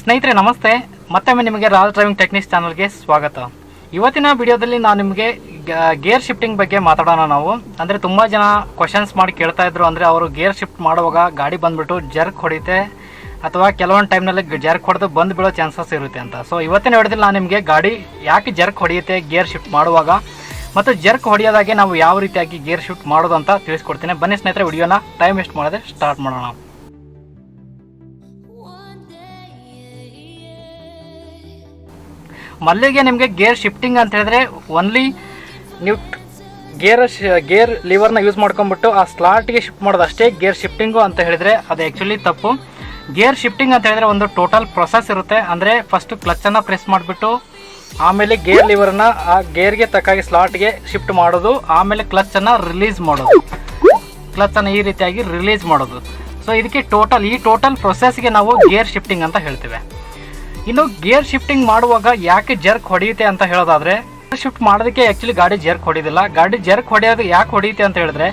ಸ್ನೇಹಿತರೆ ನಮಸ್ತೆ, ಮತ್ತೊಮ್ಮೆ ನಿಮಗೆ ರಾಜ್ ಡ್ರೈವಿಂಗ್ ಟೆಕ್ನಿಕ್ಸ್ ಚಾನಲ್ಗೆ ಸ್ವಾಗತ. ಇವತ್ತಿನ ವಿಡಿಯೋದಲ್ಲಿ ನಾನು ನಿಮಗೆ ಗೇರ್ ಶಿಫ್ಟಿಂಗ್ ಬಗ್ಗೆ ಮಾತಾಡೋಣ. ನಾವು ಅಂದರೆ ತುಂಬ ಜನ ಕ್ವಶನ್ಸ್ ಮಾಡಿ ಕೇಳ್ತಾ ಇದ್ರು, ಅಂದರೆ ಅವರು ಗೇರ್ ಶಿಫ್ಟ್ ಮಾಡುವಾಗ ಗಾಡಿ ಬಂದುಬಿಟ್ಟು ಜರ್ಕ್ ಹೊಡಿತೆ ಅಥವಾ ಕೆಲವೊಂದು ಟೈಮ್ನಲ್ಲಿ ಜರ್ಕ್ ಹೊಡೆದು ಬಂದು ಬೀಳೋ ಚಾನ್ಸಸ್ ಇರುತ್ತೆ ಅಂತ. ಸೊ ಇವತ್ತಿನ ವಿಡಿಯೋದಲ್ಲಿ ನಾನು ನಿಮಗೆ ಗಾಡಿ ಯಾಕೆ ಜರ್ಕ್ ಹೊಡೆಯುತ್ತೆ ಗೇರ್ ಶಿಫ್ಟ್ ಮಾಡುವಾಗ ಮತ್ತು ಜರ್ಕ್ ಹೊಡೆಯೋದಾಗೆ ನಾವು ಯಾವ ರೀತಿಯಾಗಿ ಗೇರ್ ಶಿಫ್ಟ್ ಮಾಡೋದು ಅಂತ ತಿಳಿಸ್ಕೊಡ್ತೀನಿ. ಬನ್ನಿ ಸ್ನೇಹಿತರೆ, ವಿಡಿಯೋನ ಟೈಮ್ ವೇಸ್ಟ್ ಮಾಡದೆ ಸ್ಟಾರ್ಟ್ ಮಾಡೋಣ. ಮೊದಲಿಗೆ ನಿಮಗೆ ಗೇರ್ ಶಿಫ್ಟಿಂಗ್ ಅಂತ ಹೇಳಿದ್ರೆ ಓನ್ಲಿ ನೀವು ಗೇರ್ ಲಿವರ್ನ ಯೂಸ್ ಮಾಡ್ಕೊಂಡ್ಬಿಟ್ಟು ಆ ಸ್ಲಾಟ್ಗೆ ಶಿಫ್ಟ್ ಮಾಡೋದು ಅಷ್ಟೇ ಗೇರ್ ಶಿಫ್ಟಿಂಗು ಅಂತ ಹೇಳಿದರೆ ಅದು ಆ್ಯಕ್ಚುಲಿ ತಪ್ಪು. ಗೇರ್ ಶಿಫ್ಟಿಂಗ್ ಅಂತ ಹೇಳಿದ್ರೆ ಒಂದು ಟೋಟಲ್ ಪ್ರೊಸೆಸ್ ಇರುತ್ತೆ. ಅಂದರೆ ಫಸ್ಟು ಕ್ಲಚ್ಚನ್ನು ಪ್ರೆಸ್ ಮಾಡಿಬಿಟ್ಟು ಆಮೇಲೆ ಗೇರ್ ಲಿವರ್ನ ಆ ಗೇರ್ಗೆ ತಕ್ಕಾಗಿ ಸ್ಲಾಟ್ಗೆ ಶಿಫ್ಟ್ ಮಾಡೋದು, ಆಮೇಲೆ ಕ್ಲಚ್ಚನ್ನು ರಿಲೀಸ್ ಮಾಡೋದು, ಕ್ಲಚ್ಚನ್ನು ಈ ರೀತಿಯಾಗಿ ರಿಲೀಸ್ ಮಾಡೋದು. ಸೊ ಇದಕ್ಕೆ ಈ ಟೋಟಲ್ ಪ್ರೊಸೆಸ್ಗೆ ನಾವು ಗೇರ್ ಶಿಫ್ಟಿಂಗ್ ಅಂತ ಹೇಳ್ತೇವೆ. ಇನ್ನು ಗೇರ್ ಶಿಫ್ಟಿಂಗ್ ಮಾಡುವಾಗ ಯಾಕೆ ಜರ್ಕ್ ಹೊಡೆಯುತ್ತೆ ಅಂತ ಹೇಳೋದಾದರೆ, ಶಿಫ್ಟ್ ಮಾಡೋದಕ್ಕೆ ಆ್ಯಕ್ಚುಲಿ ಗಾಡಿ ಜರ್ಕ್ ಹೊಡೆಯೋದಿಲ್ಲ. ಗಾಡಿ ಜರ್ಕ್ ಹೊಡೆಯೋದು ಯಾಕೆ ಹೊಡೆಯುತ್ತೆ ಅಂತ ಹೇಳಿದ್ರೆ,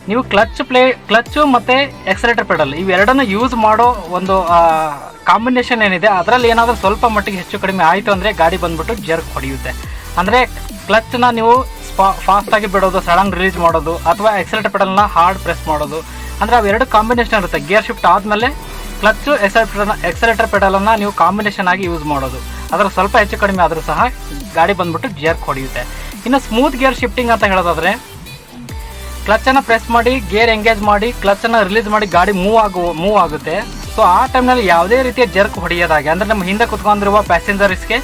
ನೀವು ಕ್ಲಚ್ಚು ಮತ್ತು ಎಕ್ಸಲೇಟರ್ ಪೆಡಲ್ ಇವೆರಡನ್ನು ಯೂಸ್ ಮಾಡೋ ಒಂದು ಕಾಂಬಿನೇಷನ್ ಏನಿದೆ, ಅದರಲ್ಲಿ ಏನಾದರೂ ಸ್ವಲ್ಪ ಮಟ್ಟಿಗೆ ಹೆಚ್ಚು ಕಡಿಮೆ ಆಯಿತು ಅಂದರೆ ಗಾಡಿ ಬಂದುಬಿಟ್ಟು ಜರ್ಕ್ ಹೊಡೆಯುತ್ತೆ. ಅಂದರೆ ಕ್ಲಚ್ನ ನೀವು ಫಾಸ್ಟಾಗಿ ಬಿಡೋದು, ಸಡನ್ ರಿಲೀಸ್ ಮಾಡೋದು, ಅಥವಾ ಎಕ್ಸಲೇಟರ್ ಪೆಡಲ್ನ ಹಾರ್ಡ್ ಪ್ರೆಸ್ ಮಾಡೋದು, ಅಂದರೆ ಅವೆರಡು ಕಾಂಬಿನೇಷನ್ ಇರುತ್ತೆ. ಗೇರ್ ಶಿಫ್ಟ್ ಆದಮೇಲೆ ಕ್ಲಚ್ಚು ಎಕ್ಸಲೇಟರ್ ಪೆಡಲನ್ನು ನೀವು ಕಾಂಬಿನೇಷನ್ ಆಗಿ ಯೂಸ್ ಮಾಡೋದು, ಅದರ ಸ್ವಲ್ಪ ಹೆಚ್ಚು ಕಡಿಮೆ ಆದರೂ ಸಹ ಗಾಡಿ ಬಂದುಬಿಟ್ಟು ಜರ್ಕ್ ಹೊಡೆಯುತ್ತೆ. ಇನ್ನು ಸ್ಮೂತ್ ಗೇರ್ ಶಿಫ್ಟಿಂಗ್ ಅಂತ ಹೇಳೋದಾದರೆ, ಕ್ಲಚ್ಚನ್ನು ಪ್ರೆಸ್ ಮಾಡಿ ಗೇರ್ ಎಂಗೇಜ್ ಮಾಡಿ ಕ್ಲಚ್ಚನ್ನು ರಿಲೀಸ್ ಮಾಡಿ ಗಾಡಿ ಮೂವ್ ಆಗುತ್ತೆ. ಸೊ ಆ ಟೈಮ್ನಲ್ಲಿ ಯಾವುದೇ ರೀತಿಯ ಜರ್ಕ್ ಹೊಡೆಯೋದಾಗೆ, ಅಂದರೆ ನಮ್ಮ ಹಿಂದೆ ಕುತ್ಕೊಂಡಿರುವ ಪ್ಯಾಸೆಂಜರ್ಸ್ಗೆ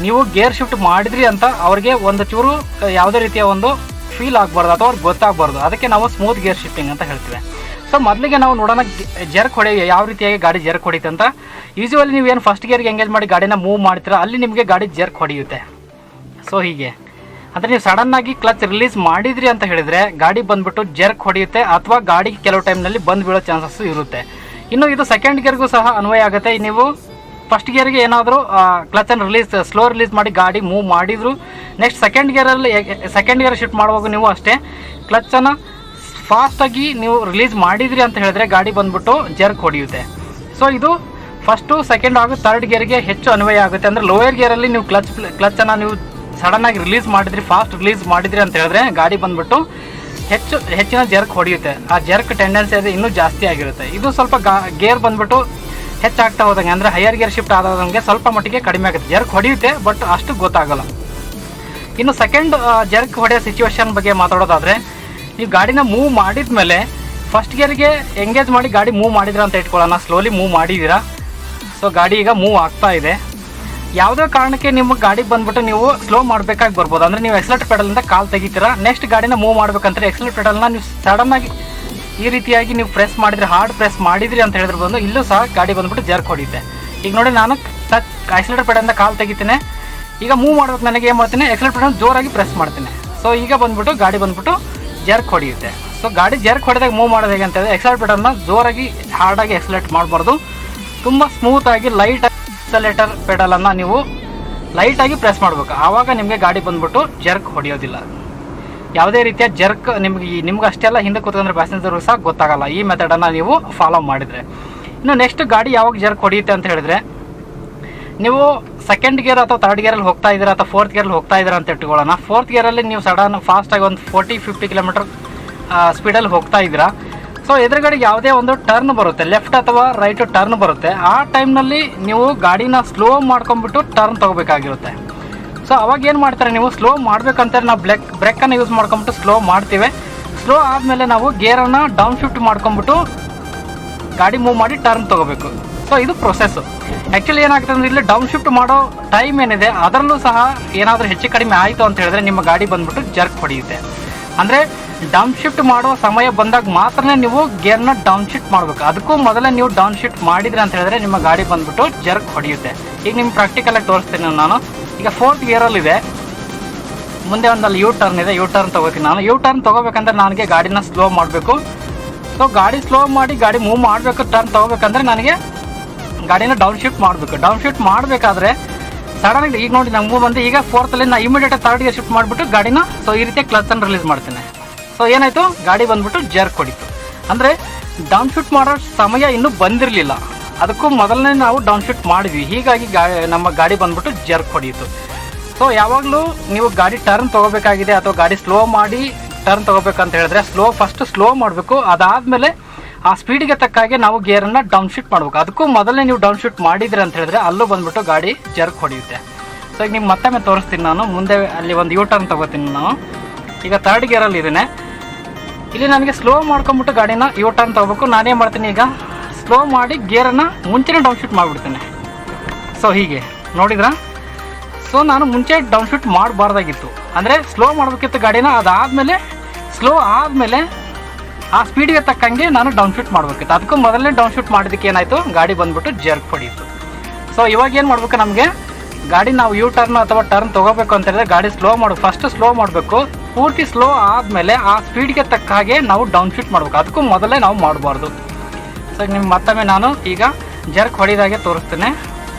ನೀವು ಗೇರ್ ಶಿಫ್ಟ್ ಮಾಡಿದ್ರಿ ಅಂತ ಅವ್ರಿಗೆ ಒಂದು ಚೂರು ಯಾವುದೇ ರೀತಿಯ ಒಂದು ಫೀಲ್ ಆಗಬಾರ್ದು ಅಥವಾ ಅವ್ರಿಗೆ ಗೊತ್ತಾಗಬಾರ್ದು. ಅದಕ್ಕೆ ನಾವು ಸ್ಮೂತ್ ಗೇರ್ ಶಿಫ್ಟಿಂಗ್ ಅಂತ ಹೇಳ್ತೀವಿ. ಸೊ ಮೊದಲಿಗೆ ನಾವು ನೋಡೋಣ ಜರ್ಕ್ ಯಾವ ರೀತಿಯಾಗಿ ಗಾಡಿ ಜರ್ಕ್ ಹೊಡೆಯುತ್ತೆ ಅಂತ. ಯೂಶುವಲಿ ನೀವೇನು ಫಸ್ಟ್ ಗೇರ್ಗೆ ಎಂಗೇಜ್ ಮಾಡಿ ಗಾಡಿನ ಮೂವ್ ಮಾಡ್ತೀರಾ, ಅಲ್ಲಿ ನಿಮಗೆ ಗಾಡಿ ಜರ್ಕ್ ಹೊಡೆಯುತ್ತೆ. ಸೊ ಹೀಗೆ ಅಂದರೆ ನೀವು ಸಡನ್ನಾಗಿ ಕ್ಲಚ್ ರಿಲೀಸ್ ಮಾಡಿದ್ರಿ ಅಂತ ಹೇಳಿದರೆ ಗಾಡಿ ಬಂದುಬಿಟ್ಟು ಜರ್ಕ್ ಹೊಡೆಯುತ್ತೆ, ಅಥವಾ ಗಾಡಿ ಕೆಲವು ಟೈಮ್ನಲ್ಲಿ ಬಂದು ಬೀಳೋ ಚಾನ್ಸಸ್ಸು ಇರುತ್ತೆ. ಇನ್ನು ಇದು ಸೆಕೆಂಡ್ ಗೇರ್ಗೂ ಸಹ ಅನ್ವಯ ಆಗುತ್ತೆ. ನೀವು ಫಸ್ಟ್ ಗೇರ್ಗೆ ಏನಾದರೂ ಕ್ಲಚನ್ನು ಸ್ಲೋ ರಿಲೀಸ್ ಮಾಡಿ ಗಾಡಿ ಮೂವ್ ಮಾಡಿದ್ರು, ನೆಕ್ಸ್ಟ್ ಸೆಕೆಂಡ್ ಗೇರ್ ಶಿಫ್ಟ್ ಮಾಡುವಾಗ ನೀವು ಅಷ್ಟೇ ಕ್ಲಚ್ಚನ್ನು ಫಾಸ್ಟಾಗಿ ನೀವು ರಿಲೀಸ್ ಮಾಡಿದ್ರಿ ಅಂತ ಹೇಳಿದ್ರೆ ಗಾಡಿ ಬಂದುಬಿಟ್ಟು ಜರ್ಕ್ ಹೊಡೆಯುತ್ತೆ. ಸೊ ಇದು ಫಸ್ಟು, ಸೆಕೆಂಡ್ ಹಾಗೂ ಥರ್ಡ್ ಗೇರ್ಗೆ ಹೆಚ್ಚು ಅನ್ವಯ ಆಗುತ್ತೆ. ಅಂದರೆ ಲೋಯರ್ ಗೇರಲ್ಲಿ ನೀವು ಕ್ಲಚ್ಚನ್ನು ನೀವು ಸಡನ್ನಾಗಿ ರಿಲೀಸ್ ಮಾಡಿದ್ರಿ, ಫಾಸ್ಟ್ ರಿಲೀಸ್ ಮಾಡಿದ್ರಿ ಅಂತ ಹೇಳಿದ್ರೆ ಗಾಡಿ ಬಂದುಬಿಟ್ಟು ಹೆಚ್ಚಿನ ಜರ್ಕ್ ಹೊಡೆಯುತ್ತೆ. ಆ ಜರ್ಕ್ ಟೆಂಡೆನ್ಸಿ ಅದು ಇನ್ನೂ ಜಾಸ್ತಿ ಆಗಿರುತ್ತೆ. ಇದು ಸ್ವಲ್ಪ ಗೇರ್ ಬಂದುಬಿಟ್ಟು ಹೆಚ್ಚಾಗ್ತಾ ಹೋದಂಗೆ, ಅಂದರೆ ಹೈಯರ್ ಗೇರ್ ಶಿಫ್ಟ್ ಆದಂಗೆ ಸ್ವಲ್ಪ ಮಟ್ಟಿಗೆ ಕಡಿಮೆ ಆಗುತ್ತೆ. ಜರ್ಕ್ ಹೊಡೆಯುತ್ತೆ, ಬಟ್ ಅಷ್ಟು ಗೊತ್ತಾಗಲ್ಲ. ಇನ್ನು ಸೆಕೆಂಡ್ ಜರ್ಕ್ ಹೊಡೆಯೋ ಸಿಚುವೇಶನ್ ಬಗ್ಗೆ ಮಾತಾಡೋದಾದರೆ, ನೀವು ಗಾಡಿನ ಮೂವ್ ಮಾಡಿದ ಮೇಲೆ ಫಸ್ಟ್ ಗೇರ್ಗೆ ಎಂಗೇಜ್ ಮಾಡಿ ಗಾಡಿ ಮೂವ್ ಮಾಡಿದ್ರ ಅಂತ ಇಟ್ಕೊಳ್ಳೋಣ. ಸ್ಲೋಲಿ ಮೂವ್ ಮಾಡಿದ್ದೀರಾ, ಸೊ ಗಾಡಿ ಈಗ ಮೂವ್ ಆಗ್ತಾ ಇದೆ. ಯಾವುದೇ ಕಾರಣಕ್ಕೆ ನಿಮ್ಮ ಗಾಡಿ ಬಂದುಬಿಟ್ಟು ನೀವು ಸ್ಲೋ ಮಾಡಬೇಕಾಗಿ ಬರ್ಬೋದು. ಅಂದರೆ ನೀವು ಎಕ್ಸಲೇಟರ್ ಪೆಡಲಿಂದ ಕಾಲು ತೆಗಿತೀರಾ, ನೆಕ್ಸ್ಟ್ ಗಾಡಿನ ಮೂವ್ ಮಾಡ್ಬೇಕಂದ್ರೆ ಎಕ್ಸಲೇಟರ್ ಪೆಡಲ್ನ ನೀವು ಸಡನ್ನಾಗಿ ಈ ರೀತಿಯಾಗಿ ನೀವು ಪ್ರೆಸ್ ಮಾಡಿದ್ರೆ, ಹಾರ್ಡ್ ಪ್ರೆಸ್ ಮಾಡಿದ್ರಿ ಅಂತ ಹೇಳಿದ್ರೆ ಬಂದು ಇಲ್ಲೂ ಸಹ ಗಾಡಿ ಬಂದುಬಿಟ್ಟು ಜರ್ಕ್ ಹೊಡೆಯುತ್ತೆ. ಈಗ ನೋಡಿ, ನಾನು ಎಕ್ಸಲೇಟರ್ ಪೆಡಲಿಂದ ಕಾಲು ತೆಗಿತೀನಿ, ಈಗ ಮೂವ್ ಮಾಡ್ಬೇಕು, ನನಗೆ ಏನು ಮಾಡ್ತೀನಿ, ಎಕ್ಸಲೇಟರ್ ಪೆಡಲ್ ಜೋರಾಗಿ ಪ್ರೆಸ್ ಮಾಡ್ತೀನಿ. ಸೊ ಈಗ ಬಂದುಬಿಟ್ಟು ಗಾಡಿ ಬಂದುಬಿಟ್ಟು ಜರ್ಕ್ ಹೊಡೆಯುತ್ತೆ. ಸೊ ಗಾಡಿ ಜರ್ಕ್ ಹೊಡೆದಾಗ ಮೂವ್ ಮಾಡೋದು ಹೇಗೆ ಅಂತ ಹೇಳಿದ್ರೆ, ಎಕ್ಸಲೇಟರ್ ಪೆಡಲ್ನ ಜೋರಾಗಿ ಹಾರ್ಡಾಗಿ ಎಕ್ಸಲೇಟ್ ಮಾಡಬಾರ್ದು, ತುಂಬ ಸ್ಮೂತಾಗಿ ಲೈಟಾಗಿ ಎಕ್ಸಲೇಟರ್ ಪೆಡಲನ್ನು ನೀವು ಲೈಟಾಗಿ ಪ್ರೆಸ್ ಮಾಡಬೇಕು. ಆವಾಗ ನಿಮಗೆ ಗಾಡಿ ಬಂದುಬಿಟ್ಟು ಜರ್ಕ್ ಹೊಡೆಯೋದಿಲ್ಲ. ಯಾವುದೇ ರೀತಿಯ ಜರ್ಕ್ ನಿಮ್ಗೆ ಅಷ್ಟೆಲ್ಲ ಹಿಂದೆ ಕೂತ್ಕೊಂಡ್ರೆ ಪ್ಯಾಸೆಂಜರ್ಗೂ ಸಹ ಗೊತ್ತಾಗಲ್ಲ, ಈ ಮೆಥಡನ್ನು ನೀವು ಫಾಲೋ ಮಾಡಿದರೆ. ಇನ್ನು ನೆಕ್ಸ್ಟ್ ಗಾಡಿ ಯಾವಾಗ ಜರ್ಕ್ ಹೊಡೆಯುತ್ತೆ ಅಂತ ಹೇಳಿದ್ರೆ, ನೀವು ಸೆಕೆಂಡ್ ಗೇರ್ ಅಥವಾ ಥರ್ಡ್ ಗೇರಲ್ಲಿ ಹೋಗ್ತಾ ಇದ್ದೀರಾ ಅಥವಾ ಫೋರ್ತ್ ಗೇರಲ್ಲಿ ಹೋಗ್ತಾ ಇದ್ದೀರಾ ಅಂತ ಇಟ್ಕೊಳ್ಳೋಣ. ಫೋರ್ತ್ ಗೇರಲ್ಲಿ ನೀವು ಸಡನ್ ಫಾಸ್ಟಾಗಿ ಒಂದು 40-50 ಕಿಲೋಮೀಟರ್ ಸ್ಪೀಡಲ್ಲಿ ಹೋಗ್ತಾ ಇದ್ದೀರಾ. ಸೊ ಎದುರುಗಡೆ ಯಾವುದೇ ಒಂದು ಟರ್ನ್ ಬರುತ್ತೆ, ಲೆಫ್ಟ್ ಅಥವಾ ರೈಟ್ ಟರ್ನ್ ಬರುತ್ತೆ. ಆ ಟೈಮ್ನಲ್ಲಿ ನೀವು ಗಾಡಿನ ಸ್ಲೋ ಮಾಡ್ಕೊಂಡ್ಬಿಟ್ಟು ಟರ್ನ್ ತೊಗೋಬೇಕಾಗಿರುತ್ತೆ. ಸೊ ಅವಾಗ ಏನು ಮಾಡ್ತಾರೆ, ನೀವು ಸ್ಲೋ ಮಾಡಬೇಕಂತಾರೆ ನಾವು ಬ್ರೇಕನ್ನು ಯೂಸ್ ಮಾಡ್ಕೊಂಬಿಟ್ಟು ಸ್ಲೋ ಮಾಡ್ತೀವಿ. ಸ್ಲೋ ಆದಮೇಲೆ ನಾವು ಗೇರನ್ನು ಡೌನ್ ಶಿಫ್ಟ್ ಮಾಡ್ಕೊಂಬಿಟ್ಟು ಗಾಡಿ ಮೂವ್ ಮಾಡಿ ಟರ್ನ್ ತೊಗೋಬೇಕು. ಸೊ ಇದು ಪ್ರೊಸೆಸ್ಸು. ಆ್ಯಕ್ಚುಲಿ ಏನಾಗ್ತದೆ ಅಂದರೆ, ಇಲ್ಲಿ ಡೌನ್ ಶಿಫ್ಟ್ ಮಾಡೋ ಟೈಮ್ ಏನಿದೆ ಅದರಲ್ಲೂ ಸಹ ಏನಾದರೂ ಹೆಚ್ಚು ಕಡಿಮೆ ಆಯಿತು ಅಂತ ಹೇಳಿದ್ರೆ ನಿಮ್ಮ ಗಾಡಿ ಬಂದುಬಿಟ್ಟು ಜರ್ಕ್ ಹೊಡೆಯುತ್ತೆ. ಅಂದರೆ ಡೌನ್ ಶಿಫ್ಟ್ ಮಾಡೋ ಸಮಯ ಬಂದಾಗ ಮಾತ್ರ ನೀವು ಗೇರ್ನ ಡೌನ್ ಶಿಫ್ಟ್ ಮಾಡಬೇಕು. ಅದಕ್ಕೂ ಮೊದಲೇ ನೀವು ಡೌನ್ ಶಿಫ್ಟ್ ಮಾಡಿದ್ರಿ ಅಂತ ಹೇಳಿದ್ರೆ ನಿಮ್ಮ ಗಾಡಿ ಬಂದುಬಿಟ್ಟು ಜರ್ಕ್ ಹೊಡೆಯುತ್ತೆ. ಈಗ ನಿಮ್ಮ ಪ್ರಾಕ್ಟಿಕಲಾಗಿ ತೋರಿಸ್ತೀನಿ ನಾನು. ಈಗ ಫೋರ್ತ್ ಗೇರಲ್ಲಿದೆ, ಮುಂದೆ ಒಂದಲ್ಲಿ ಯೂ ಟರ್ನ್ ಇದೆ, ಯೂ ಟರ್ನ್ ತೊಗೋತೀನಿ ನಾನು. ಯೂ ಟರ್ನ್ ತೊಗೋಬೇಕಂದ್ರೆ ನನಗೆ ಗಾಡಿನ ಸ್ಲೋ ಮಾಡಬೇಕು. ಸೊ ಗಾಡಿ ಸ್ಲೋ ಮಾಡಿ ಗಾಡಿ ಮೂವ್ ಮಾಡಬೇಕು, ಟರ್ನ್ ತೊಗೋಬೇಕಂದ್ರೆ ನನಗೆ ಗಾಡಿನ ಡೌನ್ ಶಿಫ್ಟ್ ಮಾಡಬೇಕು. ಡೌನ್ ಶಿಫ್ಟ್ ಮಾಡಬೇಕಾದ್ರೆ ಸಡನ್ನಾಗಿ ಈಗ ನೋಡಿ ನಂಗೆ ಮೂವ್ ಬಂದು, ಈಗ ಫೋರ್ತಲ್ಲಿ ನಾನು ಇಮಿಡಿಯೇಟಾಗಿ ಥರ್ಡ್ ಗೇರ್ ಶಿಫ್ಟ್ ಮಾಡಿಬಿಟ್ಟು ಗಾಡಿನ ಸೊ ಈ ರೀತಿ ಕ್ಲಚನ್ನು ರಿಲೀಸ್ ಮಾಡ್ತೀನಿ. ಸೊ ಏನಾಯಿತು, ಗಾಡಿ ಬಂದುಬಿಟ್ಟು ಜರ್ಕ್ ಹೊಡಿತು. ಅಂದರೆ ಡೌನ್ ಶಿಫ್ಟ್ ಮಾಡೋ ಸಮಯ ಇನ್ನೂ ಬಂದಿರಲಿಲ್ಲ. ಅದಕ್ಕೂ ಮೊದಲನೇ ನಾವು ಡೌನ್ ಶಿಫ್ಟ್ ಮಾಡಿದ್ವಿ, ಹೀಗಾಗಿ ನಮ್ಮ ಗಾಡಿ ಬಂದ್ಬಿಟ್ಟು ಜರ್ಕ್ ಹೊಡೆಯಿತು. ಸೊ ಯಾವಾಗಲೂ ನೀವು ಗಾಡಿ ಟರ್ನ್ ತೊಗೋಬೇಕಾಗಿದೆ ಅಥವಾ ಗಾಡಿ ಸ್ಲೋ ಮಾಡಿ ಟರ್ನ್ ತೊಗೋಬೇಕಂತ ಹೇಳಿದ್ರೆ ಫಸ್ಟ್ ಸ್ಲೋ ಮಾಡಬೇಕು. ಅದಾದಮೇಲೆ ಆ ಸ್ಪೀಡಿಗೆ ತಕ್ಕಾಗೆ ನಾವು ಗೇರನ್ನು ಡೌನ್ ಶಿಫ್ಟ್ ಮಾಡಬೇಕು. ಅದಕ್ಕೂ ಮೊದಲೇ ನೀವು ಡೌನ್ ಶಿಫ್ಟ್ ಮಾಡಿದ್ರಿ ಅಂತ ಹೇಳಿದ್ರೆ ಅಲ್ಲೂ ಬಂದ್ಬಿಟ್ಟು ಗಾಡಿ ಜರ್ಕ್ ಹೊಡೆಯುತ್ತೆ. ಸೊ ಈಗ ನಿಮ್ಗೆ ಮತ್ತೊಮ್ಮೆ ತೋರಿಸ್ತೀನಿ ನಾನು. ಮುಂದೆ ಅಲ್ಲಿ ಒಂದು ಯೂ ಟರ್ನ್ ತೊಗೋತೀನಿ ನಾನು. ಈಗ ಥರ್ಡ್ ಗೇರಲ್ಲಿ ಇದ್ದೇನೆ. ಇಲ್ಲಿ ನನಗೆ ಸ್ಲೋ ಮಾಡ್ಕೊಂಬಿಟ್ಟು ಗಾಡಿನ ಯೂ ಟರ್ನ್ ತೊಗೋಬೇಕು. ನಾನೇನು ಮಾಡ್ತೀನಿ, ಈಗ ಸ್ಲೋ ಮಾಡಿ ಗೇರನ್ನು ಮುಂಚೆನೇ ಡೌನ್ ಶಿಫ್ಟ್ ಮಾಡಿಬಿಡ್ತೇನೆ. ಸೊ ಹೀಗೆ ನೋಡಿದ್ರಾ? ಸೊ ನಾನು ಮುಂಚೆ ಡೌನ್ ಶಿಫ್ಟ್ ಮಾಡಬಾರ್ದಾಗಿತ್ತು, ಅಂದರೆ ಸ್ಲೋ ಮಾಡಬೇಕಿತ್ತು ಗಾಡಿನ. ಅದಾದಮೇಲೆ ಸ್ಲೋ ಆದಮೇಲೆ ಆ ಸ್ಪೀಡಿಗೆ ತಕ್ಕಂಗೆ ನಾನು ಡೌನ್ ಶಿಫ್ಟ್ ಮಾಡಬೇಕಿತ್ತು. ಅದಕ್ಕೂ ಮೊದಲನೇ ಡೌನ್ ಶಿಫ್ಟ್ ಮಾಡಿದ್ದಕ್ಕೆ ಏನಾಯಿತು, ಗಾಡಿ ಬಂದ್ಬಿಟ್ಟು ಜರ್ಕ್ ಹೊಡೀತು. ಸೊ ಇವಾಗ ಏನು ಮಾಡಬೇಕು, ನಮಗೆ ಗಾಡಿ ನಾವು ಯೂ ಟರ್ನ್ ಅಥವಾ ಟರ್ನ್ ತೊಗೋಬೇಕು ಅಂತ ಹೇಳಿದ್ರೆ ಗಾಡಿ ಫಸ್ಟ್ ಸ್ಲೋ ಮಾಡಬೇಕು. ಪೂರ್ತಿ ಸ್ಲೋ ಆದಮೇಲೆ ಆ ಸ್ಪೀಡ್ಗೆ ತಕ್ಕ ಹಾಗೆ ನಾವು ಡೌನ್ ಶಿಫ್ಟ್ ಮಾಡಬೇಕು. ಅದಕ್ಕೂ ಮೊದಲೇ ನಾವು ಮಾಡಬಾರ್ದು. ಸೊ ನಿಮ್ಗೆ ಮತ್ತೊಮ್ಮೆ ನಾನು ಈಗ ಜರ್ಕ್ ಹೊಡಿದಾಗೆ ತೋರಿಸ್ತೇನೆ.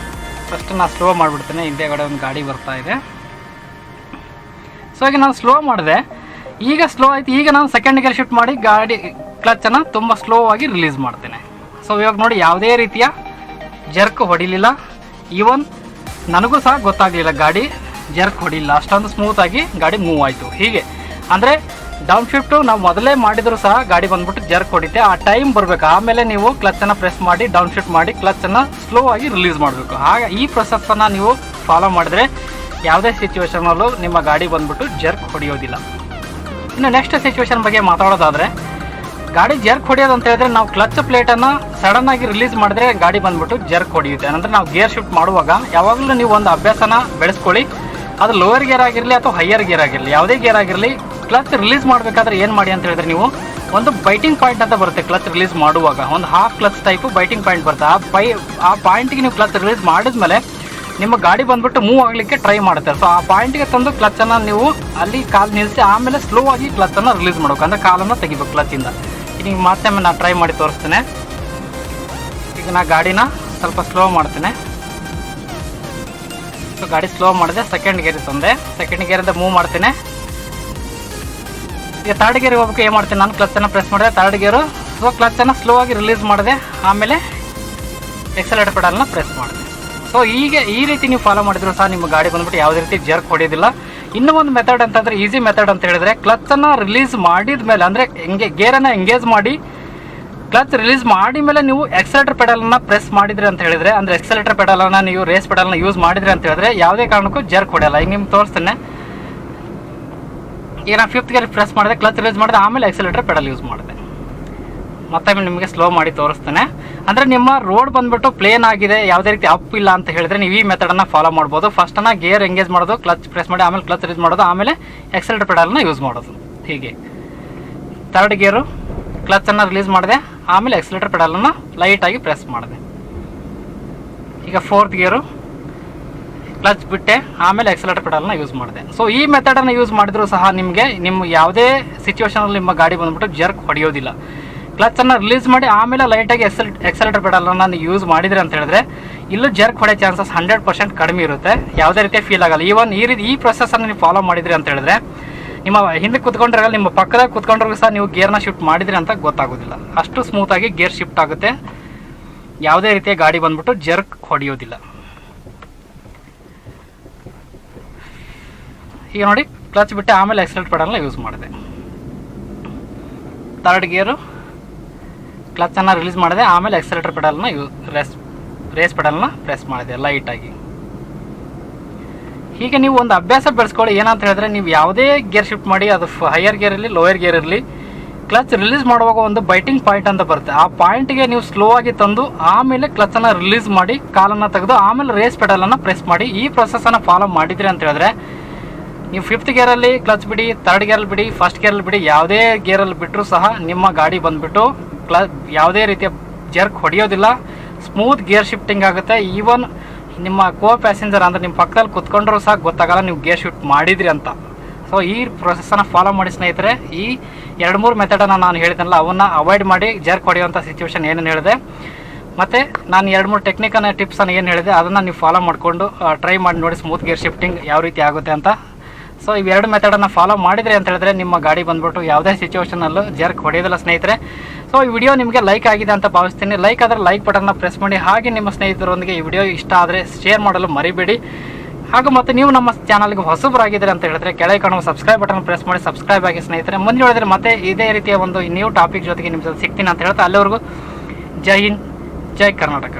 ಫಸ್ಟ್ ನಾನು ಸ್ಲೋ ಮಾಡಿಬಿಡ್ತೇನೆ. ಹಿಂದೆಗಡೆ ಒಂದು ಗಾಡಿ ಬರ್ತಾ ಇದೆ. ಸೊ ಈಗ ನಾನು ಸ್ಲೋ ಮಾಡಿದೆ, ಈಗ ಸ್ಲೋ ಆಯಿತು. ಈಗ ನಾನು ಸೆಕೆಂಡ್ ಗೇರ್ ಶಿಫ್ಟ್ ಮಾಡಿ ಗಾಡಿ ಕ್ಲಚ್ಚನ್ನು ತುಂಬ ಸ್ಲೋ ಆಗಿ ರಿಲೀಸ್ ಮಾಡ್ತೇನೆ. ಸೊ ಇವಾಗ ನೋಡಿ, ಯಾವುದೇ ರೀತಿಯ ಜರ್ಕ್ ಹೊಡಿಲಿಲ್ಲ. ಈವನ್ ನನಗೂ ಸಹ ಗೊತ್ತಾಗಲಿಲ್ಲ ಗಾಡಿ ಜರ್ಕ್ ಹೊಡಿಲ್ಲ. ಅಷ್ಟೊಂದು ಸ್ಮೂತಾಗಿ ಗಾಡಿ ಮೂವ್ ಆಯಿತು. ಹೀಗೆ ಅಂದರೆ ಡೌನ್ ಶಿಫ್ಟು ನಾವು ಮೊದಲೇ ಮಾಡಿದರೂ ಸಹ ಗಾಡಿ ಬಂದ್ಬಿಟ್ಟು ಜರ್ಕ್ ಹೊಡಿತೆ. ಆ ಟೈಮ್ ಬರಬೇಕು. ಆಮೇಲೆ ನೀವು ಕ್ಲಚ್ಚನ್ನು ಪ್ರೆಸ್ ಮಾಡಿ ಡೌನ್ ಶಿಫ್ಟ್ ಮಾಡಿ ಕ್ಲಚ್ಚನ್ನು ಸ್ಲೋ ಆಗಿ ರಿಲೀಸ್ ಮಾಡಬೇಕು. ಹಾಗೆ ಈ ಪ್ರೊಸೆಸ್ಸನ್ನು ನೀವು ಫಾಲೋ ಮಾಡಿದ್ರೆ ಯಾವುದೇ ಸಿಚುವೇಶನಲ್ಲೂ ನಿಮ್ಮ ಗಾಡಿ ಬಂದ್ಬಿಟ್ಟು ಜರ್ಕ್ ಹೊಡೆಯೋದಿಲ್ಲ. ಇನ್ನು ನೆಕ್ಸ್ಟ್ ಸಿಚುವೇಶನ್ ಬಗ್ಗೆ ಮಾತಾಡೋದಾದರೆ, ಗಾಡಿ ಜರ್ಕ್ ಹೊಡೆಯೋದು ಅಂತ ಹೇಳಿದ್ರೆ ನಾವು ಕ್ಲಚ್ ಪ್ಲೇಟನ್ನು ಸಡನ್ನಾಗಿ ರಿಲೀಸ್ ಮಾಡಿದ್ರೆ ಗಾಡಿ ಬಂದ್ಬಿಟ್ಟು ಜರ್ಕ್ ಹೊಡೆಯುತ್ತೆ. ಅಂದರೆ ನಾವು ಗೇರ್ ಶಿಫ್ಟ್ ಮಾಡುವಾಗ ಯಾವಾಗಲೂ ನೀವು ಒಂದು ಅಭ್ಯಾಸನ ಬೆಳೆಸ್ಕೊಳ್ಳಿ. ಅದು ಲೋವರ್ ಗೇರ್ ಆಗಿರಲಿ ಅಥವಾ ಹೈಯರ್ ಗೇರ್ ಆಗಿರಲಿ, ಯಾವುದೇ ಗೇರ್ ಆಗಿರಲಿ, ಕ್ಲಚ್ ರಿಲೀಸ್ ಮಾಡಬೇಕಾದ್ರೆ ಏನು ಮಾಡಿ ಅಂತ ಹೇಳಿದ್ರೆ, ನೀವು ಒಂದು ಬೈಟಿಂಗ್ ಪಾಯಿಂಟ್ ಅಂತ ಬರುತ್ತೆ. ಕ್ಲಚ್ ರಿಲೀಸ್ ಮಾಡುವಾಗ ಒಂದು half clutch type biting point ಬರುತ್ತೆ. ಆ ಪಾಯಿಂಟಿಗೆ ನೀವು ಕ್ಲಚ್ ರಿಲೀಸ್ ಮಾಡಿದ್ಮೇಲೆ ನಿಮ್ಮ ಗಾಡಿ ಬಂದ್ಬಿಟ್ಟು ಮೂವ್ ಆಗಲಿಕ್ಕೆ ಟ್ರೈ ಮಾಡುತ್ತೆ. ಸೊ ಆ ಪಾಯಿಂಟಿಗೆ ತಂದು ಕ್ಲಚ್ಚನ್ನು ನೀವು ಅಲ್ಲಿ ಕಾಲು ನಿಲ್ಲಿಸಿ ಆಮೇಲೆ ಸ್ಲೋ ಆಗಿ ಕ್ಲಚ್ಚನ್ನು ರಿಲೀಸ್ ಮಾಡಬೇಕು. ಅಂದರೆ ಕಾಲನ್ನು ತೆಗಿಬೇಕು ಕ್ಲಚ್ಚಿಂದ. ಈಗ ಮತ್ತೆ ನಾನು ಟ್ರೈ ಮಾಡಿ ತೋರಿಸ್ತೇನೆ. ಈಗ ನಾನು ಗಾಡಿನ ಸ್ವಲ್ಪ ಸ್ಲೋ ಮಾಡ್ತೇನೆ. ಸೊ ಗಾಡಿ ಸ್ಲೋ ಮಾಡಿದೆ, ಸೆಕೆಂಡ್ ಗೇರ್ ತಂದೆ. ಸೆಕೆಂಡ್ ಗೇರಿಂದ ಮೂವ್ ಮಾಡ್ತೇನೆ. ಈಗ ಥರ್ಡ್ ಗೇರಿಗೆ ಹೋಗ್ಬೇಕು. ಏನು ಮಾಡ್ತೀನಿ, ನಾನು ಕ್ಲಚ್ಚನ್ನು ಪ್ರೆಸ್ ಮಾಡಿದೆ, ಥರ್ಡ್ ಗೇರು. ಸೊ ಕ್ಲಚ್ಚನ್ನು ಸ್ಲೋ ಆಗಿ ರಿಲೀಸ್ ಮಾಡಿದೆ, ಆಮೇಲೆ ಎಕ್ಸಲೇಟರ್ ಪೆಡಲ್ನ ಪ್ರೆಸ್ ಮಾಡಿದೆ. ಸೊ ಹೀಗೆ ಈ ರೀತಿ ನೀವು ಫಾಲೋ ಮಾಡಿದ್ರು ಸಹ ನಿಮ್ಮ ಗಾಡಿ ಬಂದ್ಬಿಟ್ಟು ಯಾವುದೇ ರೀತಿ ಜರ್ಕ್ ಹೊಡೆಯೋದಿಲ್ಲ. ಇನ್ನೂ ಒಂದು ಮೆಥಡ್ ಅಂತಂದರೆ, ಈಸಿ ಮೆಥಡ್ ಅಂತ ಹೇಳಿದ್ರೆ, ಕ್ಲಚ್ಚನ್ನು ರಿಲೀಸ್ ಮಾಡಿದ ಮೇಲೆ, ಅಂದರೆ ಗೇರನ್ನು ಎಂಗೇಜ್ ಮಾಡಿ ಕ್ಲಚ್ ರಿಲೀಸ್ ಮಾಡಿ ಮೇಲೆ ನೀವು ಎಕ್ಸಲೇಟರ್ ಪೆಡಲನ್ನು ಪ್ರೆಸ್ ಮಾಡಿದ್ರಿ ಅಂತ ಹೇಳಿದ್ರೆ, ಅಂದರೆ ಎಕ್ಸಲೇಟರ್ ಪೆಡಲನ್ನು ನೀವು ರೇಸ್ ಪೆಡಲ್ನ ಯೂಸ್ ಮಾಡಿದ್ರಿ ಅಂತ ಹೇಳಿದ್ರೆ ಯಾವುದೇ ಕಾರಣಕ್ಕೂ ಜರ್ಕ್ ಹೊಡೆಯಲ್ಲ. ಈಗ ನಿಮ್ಗೆ ತೋರಿಸ್ತೇನೆ. ಈಗ ನಾನು ಫಿಫ್ತ್ ಗೇರ್ ಪ್ರೆಸ್ ಮಾಡಿದೆ, ಕ್ಲಚ್ ರಿಲೀಸ್ ಮಾಡಿದೆ, ಆಮೇಲೆ ಎಕ್ಸಲೇಟರ್ ಪೆಡಲ್ ಯೂಸ್ ಮಾಡಿದೆ. ಮತ್ತೊಮ್ಮೆ ನಿಮಗೆ ಸ್ಲೋ ಮಾಡಿ ತೋರಿಸ್ತೇನೆ. ಅಂದರೆ ನಿಮ್ಮ ರೋಡ್ ಬಂದ್ಬಿಟ್ಟು ಪ್ಲೇನ್ ಆಗಿದೆ, ಯಾವುದೇ ರೀತಿ ಅಪ್ ಇಲ್ಲ ಅಂತ ಹೇಳಿದ್ರೆ ನೀವು ಈ ಮೆಥಡನ್ನು ಫಾಲೋ ಮಾಡ್ಬೋದು. ಫಸ್ಟನ್ನು ಗೇರ್ ಎಂಗೇಜ್ ಮಾಡೋದು, ಕ್ಲಚ್ ಪ್ರೆಸ್ ಮಾಡಿ ಆಮೇಲೆ ಕ್ಲಚ್ ರಿಲೀಸ್ ಮಾಡೋದು, ಆಮೇಲೆ ಎಕ್ಸಲೇಟರ್ ಪೆಡಲ್ನ ಯೂಸ್ ಮಾಡೋದು. ಹೀಗೆ ಥರ್ಡ್ ಗೇರು ಕ್ಲಚ್ಚನ್ನು ರಿಲೀಸ್ ಮಾಡಿದೆ, ಆಮೇಲೆ ಎಕ್ಸಲೇಟರ್ ಪೆಡಲನ್ನು ಲೈಟಾಗಿ ಪ್ರೆಸ್ ಮಾಡಿದೆ. ಈಗ ಫೋರ್ತ್ ಗೇರು ಕ್ಲಚ್ ಬಿಟ್ಟೆ, ಆಮೇಲೆ ಎಕ್ಸಲೇಟರ್ ಪೆಡಲ್ನ ಯೂಸ್ ಮಾಡಿದೆ. ಸೊ ಈ ಮೆಥಡನ್ನು ಯೂಸ್ ಮಾಡಿದರೂ ಸಹ ನಿಮ್ಮ ಯಾವುದೇ ಸಿಚುವೇಷನಲ್ಲಿ ನಿಮ್ಮ ಗಾಡಿ ಬಂದ್ಬಿಟ್ಟು ಜರ್ಕ್ ಹೊಡೆಯೋದಿಲ್ಲ. ಕ್ಲಚ್ಚನ್ನು ರಿಲೀಸ್ ಮಾಡಿ ಆಮೇಲೆ ಲೈಟಾಗಿ ಎಕ್ಸಲೇಟರ್ ಪೆಡಲನ್ನು ನೀವು ಯೂಸ್ ಮಾಡಿದ್ರಿ ಅಂತ ಹೇಳಿದ್ರೆ ಇಲ್ಲೂ ಜರ್ಕ್ ಹೊಡೆಯೋ ಚಾನ್ಸಸ್ 100% ಕಡಿಮೆ ಇರುತ್ತೆ. ಯಾವುದೇ ರೀತಿಯ ಫೀಲ್ ಆಗಲ್ಲ. ಈವನ್ ಈ ಪ್ರೊಸೆಸನ್ನು ನೀವು ಫಾಲೋ ಮಾಡಿದ್ರಿ ಅಂತ ಹೇಳಿದ್ರೆ ನಿಮ್ಮ ಹಿಂದೆ ಕೂತ್ಕೊಂಡ್ರೆ, ನಿಮ್ಮ ಪಕ್ಕದಾಗ ಕೂತ್ಕೊಂಡ್ರಿಗೂ ಸಹ ನೀವು ಗೇರ್ನ ಶಿಫ್ಟ್ ಮಾಡಿದ್ರಿ ಅಂತ ಗೊತ್ತಾಗೋದಿಲ್ಲ. ಅಷ್ಟು ಸ್ಮೂತಾಗಿ ಗೇರ್ ಶಿಫ್ಟ್ ಆಗುತ್ತೆ. ಯಾವುದೇ ರೀತಿಯ ಗಾಡಿ ಬಂದ್ಬಿಟ್ಟು ಜರ್ಕ್ ಹೊಡೆಯೋದಿಲ್ಲ. ಈಗ ನೋಡಿ, ಕ್ಲಚ್ ಬಿಟ್ಟೆ ಆಮೇಲೆ ಎಕ್ಸಲೇಟರ್ ಪೆಡಲ್ನ ಯೂಸ್ ಮಾಡಿದೆ. ಥರ್ಡ್ ಗೇರು ಕ್ಲಚ್ಚನ್ನು ರಿಲೀಸ್ ಮಾಡಿದೆ, ಆಮೇಲೆ ಎಕ್ಸಲೇಟರ್ ಪೆಡಲ್ನ ರೇಸ್ ಪೆಡಲ್ನ ಪ್ರೆಸ್ ಮಾಡಿದೆ ಲೈಟಾಗಿ. ಹೀಗೆ ನೀವು ಒಂದು ಅಭ್ಯಾಸ ಬೆಳೆಸ್ಕೊಳ್ಳಿ. ಏನಂತ ಹೇಳಿದ್ರೆ, ನೀವು ಯಾವುದೇ ಗೇರ್ ಶಿಫ್ಟ್ ಮಾಡಿ, ಅದು ಹೈಯರ್ ಗೇರ್ ಇರಲಿ ಲೋಯರ್ ಗೇರ್ ಇರಲಿ, ಕ್ಲಚ್ ರಿಲೀಸ್ ಮಾಡುವಾಗ ಒಂದು ಬೈಟಿಂಗ್ ಪಾಯಿಂಟ್ ಅಂತ ಬರುತ್ತೆ. ಆ ಪಾಯಿಂಟಿಗೆ ನೀವು ಸ್ಲೋ ಆಗಿ ತಂದು ಆಮೇಲೆ ಕ್ಲಚ್ಚನ್ನು ರಿಲೀಸ್ ಮಾಡಿ ಕಾಲನ್ನು ತೆಗೆದು ಆಮೇಲೆ ರೇಸ್ ಪೆಡಲನ್ನು ಪ್ರೆಸ್ ಮಾಡಿ ಈ ಪ್ರೊಸೆಸನ್ನು ಫಾಲೋ ಮಾಡಿದ್ರಿ ಅಂತ ಹೇಳಿದ್ರೆ ನೀವು ಫಿಫ್ತ್ ಗೇರಲ್ಲಿ ಕ್ಲಚ್ ಬಿಡಿ, ಥರ್ಡ್ ಗೇರಲ್ಲಿ ಬಿಡಿ, ಫಸ್ಟ್ ಗೇರಲ್ಲಿ ಬಿಡಿ, ಯಾವುದೇ ಗೇರಲ್ಲಿ ಬಿಟ್ಟರೂ ಸಹ ನಿಮ್ಮ ಗಾಡಿ ಬಂದುಬಿಟ್ಟು ಯಾವುದೇ ರೀತಿಯ ಜರ್ಕ್ ಹೊಡೆಯೋದಿಲ್ಲ. ಸ್ಮೂತ್ ಗೇರ್ ಶಿಫ್ಟಿಂಗ್ ಆಗುತ್ತೆ. ಈವನ್ ನಿಮ್ಮ ಕೋ ಪ್ಯಾಸೆಂಜರ್ ಅಂದರೆ ನಿಮ್ಮ ಪಕ್ಕದಲ್ಲಿ ಕುತ್ಕೊಂಡ್ರೂ ಸಹ ಗೊತ್ತಾಗಲ್ಲ ನೀವು ಗೇರ್ ಶಿಫ್ಟ್ ಮಾಡಿದ್ರಿ ಅಂತ. ಸೊ ಈ ಪ್ರೊಸೆಸನ್ನು ಫಾಲೋ ಮಾಡಿ ಸ್ನೇಹಿತರೆ. ಈ 2-3 ಮೆಥಡನ್ನು ನಾನು ಹೇಳಿದ್ನಲ್ಲ, ಅವನ್ನು ಅವಾಯ್ಡ್ ಮಾಡಿ ಜರ್ಕ್ ಹೊಡೆಯುವಂಥ ಸಿಚುವೇಶನ್ ಏನೇನು ಹೇಳಿದೆ, ಮತ್ತು ನಾನು 2-3 ಟೆಕ್ನಿಕನ್ನು ಟಿಪ್ಸನ್ನು ಏನು ಹೇಳಿದೆ ಅದನ್ನು ನೀವು ಫಾಲೋ ಮಾಡಿಕೊಂಡು ಟ್ರೈ ಮಾಡಿ ನೋಡಿ ಸ್ಮೂತ್ ಗೇರ್ ಶಿಫ್ಟಿಂಗ್ ಯಾವ ರೀತಿ ಆಗುತ್ತೆ ಅಂತ. ಸೊ ಇವೆರಡು ಮೆಥಡನ್ನು ಫಾಲೋ ಮಾಡಿದ್ರಿ ಅಂತ ಹೇಳಿದ್ರೆ ನಿಮ್ಮ ಗಾಡಿ ಬಂದ್ಬಿಟ್ಟು ಯಾವುದೇ ಸಿಚುವೇಷನಲ್ಲೂ ಜರ್ಕ್ ಹೊಡೆಯೋದಿಲ್ಲ ಸ್ನೇಹಿತರೆ. ಸೊ ಸೊ ಈ ವಿಡಿಯೋ ನಿಮಗೆ ಲೈಕ್ ಆಗಿದೆ ಅಂತ ಭಾವಿಸ್ತೀನಿ. ಲೈಕ್ ಆದರೆ ಲೈಕ್ ಬಟನ್ನ ಪ್ರೆಸ್ ಮಾಡಿ. ಹಾಗೆ ನಿಮ್ಮ ಸ್ನೇಹಿತರೊಂದಿಗೆ ಈ ವಿಡಿಯೋ ಇಷ್ಟ ಆದರೆ ಶೇರ್ ಮಾಡಲು ಮರಿಬೇಡಿ. ಹಾಗೂ ಮತ್ತು ನೀವು ನಮ್ಮ ಚಾನಲ್ಗೆ ಹೊಸಬರಾಗಿದ್ದೀರಿ ಅಂತ ಹೇಳಿದ್ರೆ ಕೆಳಗೆ ಕಾಣುವ ಸಬ್ಸ್ಕ್ರೈಬ್ ಬಟನ್ ಪ್ರೆಸ್ ಮಾಡಿ ಸಬ್ಸ್ಕ್ರೈಬ್ ಆಗಿ ಸ್ನೇಹಿತರೆ. ಮುಂದೆ ಹೇಳಿದ್ರೆ ಮತ್ತೆ ಇದೇ ರೀತಿಯ ಒಂದು ನ್ಯೂ ಟಾಪಿಕ್ ಜೊತೆಗೆ ನಿಮ್ಮ ಜೊತೆ ಸಿಗ್ತೀನಿ ಅಂತ ಹೇಳ್ತಾ ಅಲ್ಲಿವರೆಗೂ ಜೈ ಹಿಂದ್, ಜೈ ಕರ್ನಾಟಕ.